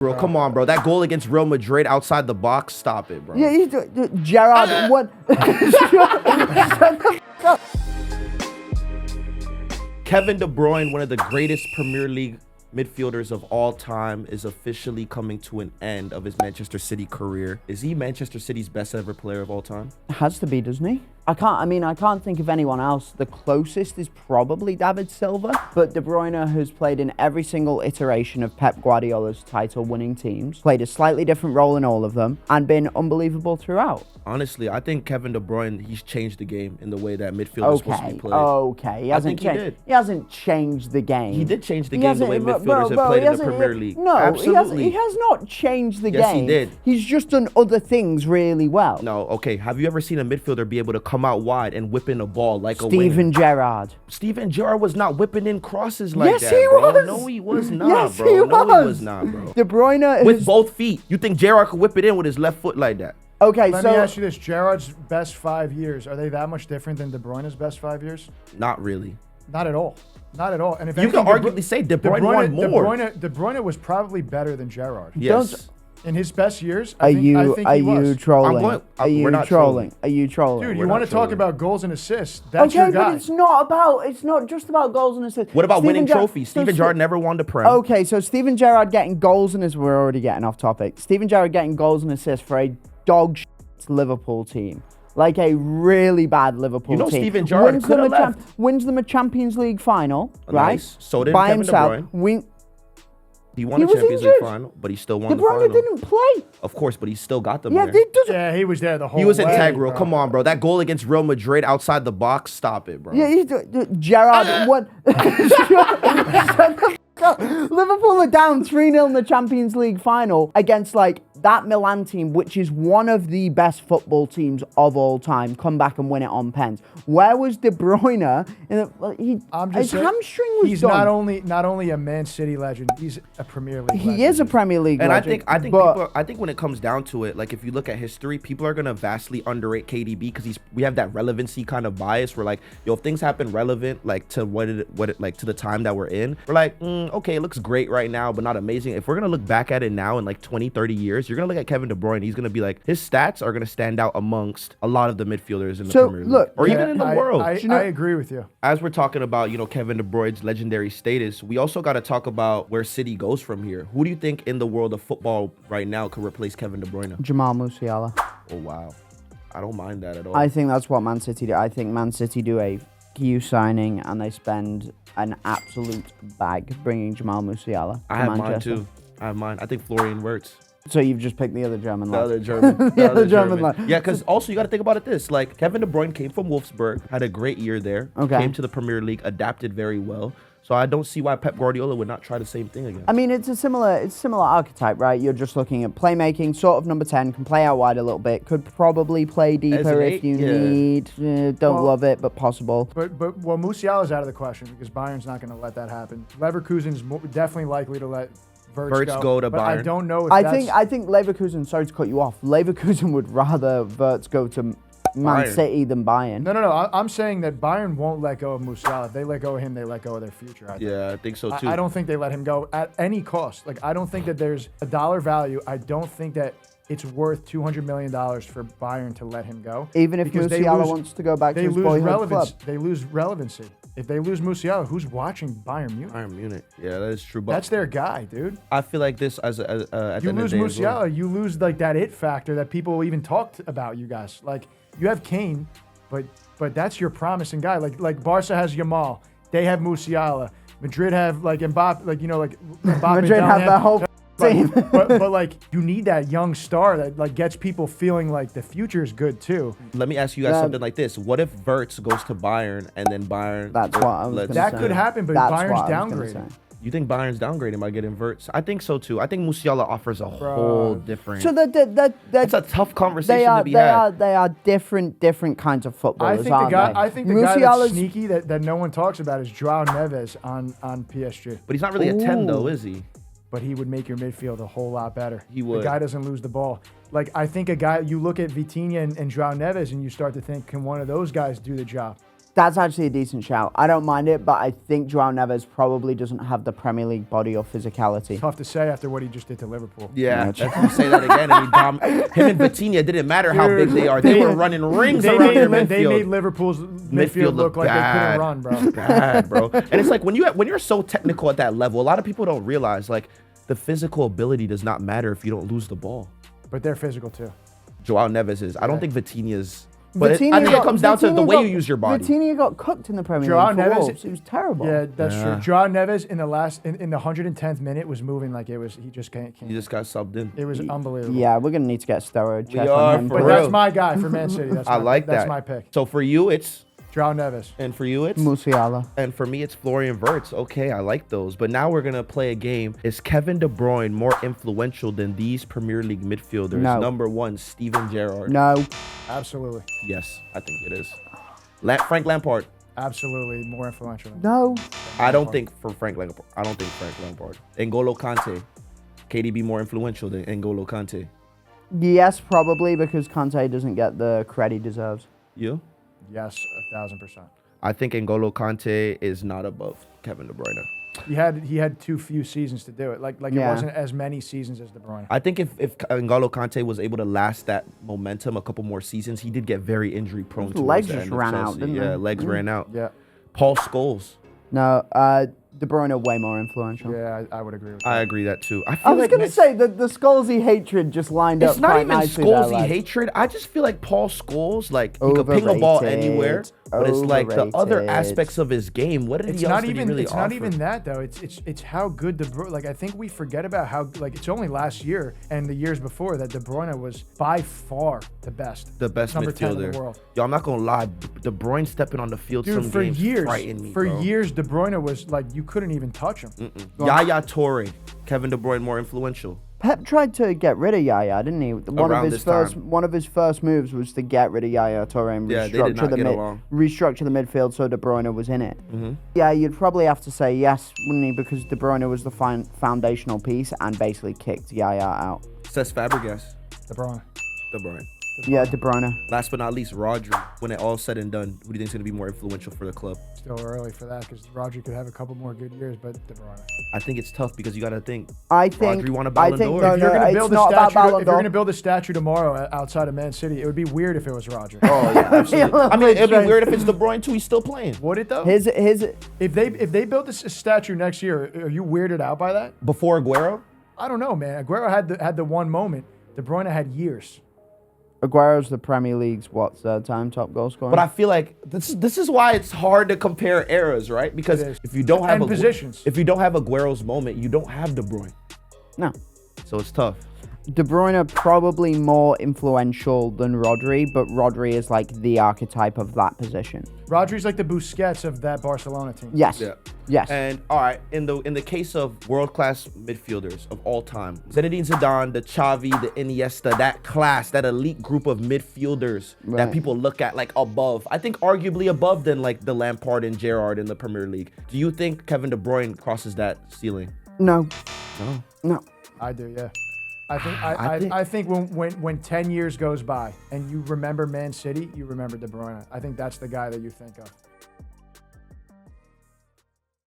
Bro, come on, bro. That goal against Real Madrid outside the box, stop it, bro. Yeah, Gerrard, what? Kevin De Bruyne, one of the greatest Premier League midfielders of all time, is officially coming to an end of his Manchester City career. Is he Manchester City's best ever player of all time? Has to be, doesn't he? I can't think of anyone else. The closest is probably David Silva, but De Bruyne has played in every single iteration of Pep Guardiola's title-winning teams, played a slightly different role in all of them, and been unbelievable throughout. Honestly, I think Kevin De Bruyne, he's changed the game in the way that midfield is supposed to be played. Okay. He hasn't changed the game. He did change the game the way midfielders have played in the Premier League. No, absolutely. He has not changed the game. Yes, he did. He's just done other things really well. No, okay. Have you ever seen a midfielder be able to come out wide and whip in a ball like Steven Gerrard. Steven Gerrard was not whipping in crosses like that. Yes, he was. No, he was not, yes, bro. He was. No, he was not, bro. De Bruyne with both feet. You think Gerrard could whip it in with his left foot like that? Okay, Let me ask you this. Gerrard's best 5 years, are they that much different than De Bruyne's best 5 years? Not really. Not at all. Not at all. And if you can arguably say De Bruyne won more. De Bruyne was probably better than Gerrard. Yes. In his best years, Are I think he was. you trolling? Are you not trolling? Are you trolling? Dude, you want to talk about goals and assists? That's your guy. But it's not just about goals and assists. What about winning trophies? Steven Gerrard never won the Prem. Okay, so Steven Gerrard getting goals and assists. We're already getting off topic. Steven Gerrard getting goals and assists for a dog shit Liverpool team. Like a really bad Liverpool team. Steven Gerrard could have left. Wins them a Champions League final, right? Nice. So did by Kevin himself. De Bruyne. He won a Champions League final, but he still won the final. De Bruyne didn't play. Of course, but he still got them there. Yeah, he was there the whole way. He was integral. Come on, bro. That goal against Real Madrid outside the box, stop it, bro. Yeah, Gerrard, what? Liverpool are down 3-0 in the Champions League final against that Milan team, which is one of the best football teams of all time, come back and win it on pens. Where was De Bruyne? His hamstring was he's done. not only a Man City legend, he's a Premier League legend. He is a Premier League legend. I think when it comes down to it, like if you look at history, people are gonna vastly underrate KDB because we have that relevancy kind of bias where if things happen relevant to to the time that we're in, we're like, okay, it looks great right now, but not amazing. If we're gonna look back at it now in 20, 30 years, you're gonna look at Kevin De Bruyne. He's gonna be his stats are gonna stand out amongst a lot of the midfielders in the Premier League, or even in the world. I agree with you. As we're talking about, Kevin De Bruyne's legendary status, we also got to talk about where City goes from here. Who do you think in the world of football right now could replace Kevin De Bruyne? Jamal Musiala. Oh wow, I don't mind that at all. I think that's what Man City do. I think Man City do a huge signing and they spend an absolute bag bringing Jamal Musiala. I have mine too. I think Florian Wirtz. So you've just picked the other German lad. The other German. the other German lad. Yeah, because also you got to think about it this. Kevin De Bruyne came from Wolfsburg, had a great year there. Okay. Came to the Premier League, adapted very well. So I don't see why Pep Guardiola would not try the same thing again. I mean, it's a similar archetype, right? You're just looking at playmaking, sort of number 10, can play out wide a little bit, could probably play deeper if you need. Don't love it, but possible. But Musiala's out of the question because Bayern's not going to let that happen. Leverkusen's definitely likely to let Wirtz go to Bayern. I don't know if I think Leverkusen, sorry to cut you off, Leverkusen would rather Wirtz go to Man City than Bayern. No. I'm saying that Bayern won't let go of Musiala. If they let go of him, they let go of their future. I think so too. I don't think they let him go at any cost. I don't think that there's a dollar value. I don't think that it's worth $200 million for Bayern to let him go. Even if Musiala wants to go back to his boyhood club. They lose relevancy. If they lose Musiala, who's watching Bayern Munich? Bayern Munich. Yeah, that is true. But that's their guy, dude. I feel like this at you lose Musiala, you lose that it factor that people even talked about. You guys you have Kane, but that's your promising guy. Like Barca has Jamal, they have Musiala. Madrid have Mbappe, Mbappe. Madrid have the whole team. but you need that young star that gets people feeling like the future is good too. Let me ask you guys something like this: what if Wirtz goes to Bayern and then Bayern? That's what I was gonna say. That could happen, but Bayern's downgrading. You think Bayern's downgrading by getting Wirtz? I think so too. I think Musiala offers a whole different. So that's a tough conversation to be had. They are different kinds of footballers. I think the guy that's sneaky that no one talks about is Joao Neves on PSG. But he's not really a 10 though, is he? But he would make your midfield a whole lot better. He would. The guy doesn't lose the ball. I think you look at Vitinha and Joao Neves and you start to think, can one of those guys do the job? That's actually a decent shout. I don't mind it, but I think Joao Neves probably doesn't have the Premier League body or physicality. Tough to say after what he just did to Liverpool. Yeah, that's you say that again. And him and Vitinha didn't matter how big they are. They were running rings around their midfield. They made Liverpool's midfield look like they couldn't run, bro. Bad, bro. And it's like when you're so technical at that level, a lot of people don't realize like the physical ability does not matter if you don't lose the ball. But they're physical too. Joao Neves is. I don't think Vitinha's. But I think it comes down to the way you use your body. Vitinha got cooked in the Premier League for Wolves. It was terrible. Yeah, that's true. Joao Neves in the 110th minute was moving like it was. He just can't. He just got subbed in. It was unbelievable. Yeah, we're gonna need to get a steroid check on him. But that's my guy for Man City. I like that. That's my pick. So for you, it's Joao Neves. And for you, it's Musiala. And for me, it's Florian Wirtz. Okay, I like those. But now we're gonna play a game. Is Kevin De Bruyne more influential than these Premier League midfielders? No. Number 1, Steven Gerrard. No. Absolutely. Yes, I think it is. Frank Lampard. Absolutely more influential. No. I don't think Frank Lampard. N'Golo Kante. KDB more influential than N'Golo Kante. Yes, probably because Kante doesn't get the credit he deserves. You? Yes, 1,000%. I think N'Golo Kante is not above Kevin De Bruyne. He had too few seasons to do it. Like it wasn't as many seasons as De Bruyne. I think if N'Golo Kante was able to last that momentum a couple more seasons, he did get very injury prone. His legs just ran out, didn't they? Yeah, legs ran out. Yeah. Paul Scholes. No, De Bruyne way more influential. Yeah, I would agree with that. I agree that too. I was going to say that the Scholesy hatred just lined up quite nicely. It's not even Scholesy hatred. I just feel like Paul Scholes, like he could ping a ball anywhere, but it's like the other aspects of his game. What did he else really offer? It's not even that though. It's how good De Bruyne. Like I think we forget about how like it's only last year and the years before that De Bruyne was by far the best. The best number midfielder 10 in the world. Yo, I'm not gonna lie. De Bruyne stepping on the field Dude, some for games years, frightened me, for bro. years, De Bruyne was like you couldn't even touch him. Yaya Toure, Kevin De Bruyne more influential. Pep tried to get rid of Yaya, didn't he? One of his first moves was to get rid of Yaya Toure and restructure the midfield so De Bruyne was in it. Yeah, you'd probably have to say yes, wouldn't he? Because De Bruyne was the foundational piece and basically kicked Yaya out. Cesc Fabregas. De Bruyne. De Bruyne. Yeah, De Bruyne. Last but not least, Rodri. When it all said and done, who do you think is going to be more influential for the club? Still early for that because Rodri could have a couple more good years, but De Bruyne. I think it's tough because you got to think. Rodri won a Ballon d'Or. If you're going to build a statue tomorrow outside of Man City, it would be weird if it was Rodri. Oh yeah, absolutely. I mean, it'd be weird if it's De Bruyne too. He's still playing. Would it though? If they build a statue next year, are you weirded out by that? Before Aguero? I don't know, man. Aguero had the one moment. De Bruyne had years. Aguero's the Premier League's third-time top goal scorer. But I feel like this is why it's hard to compare eras, right? Because if you don't have if you don't have Aguero's moment, you don't have De Bruyne. No. So it's tough. De Bruyne probably more influential than Rodri, but Rodri is like the archetype of that position. Rodri's like the Busquets of that Barcelona team. Yes. Yeah. Yes. And all right, in the case of world-class midfielders of all time, Zinedine Zidane, the Xavi, the Iniesta, that class, that elite group of midfielders that people look at like above. I think arguably above than like the Lampard and Gerrard in the Premier League. Do you think Kevin De Bruyne crosses that ceiling? No. No. I do, yeah. I think when 10 years goes by and you remember Man City, you remember De Bruyne. I think that's the guy that you think of.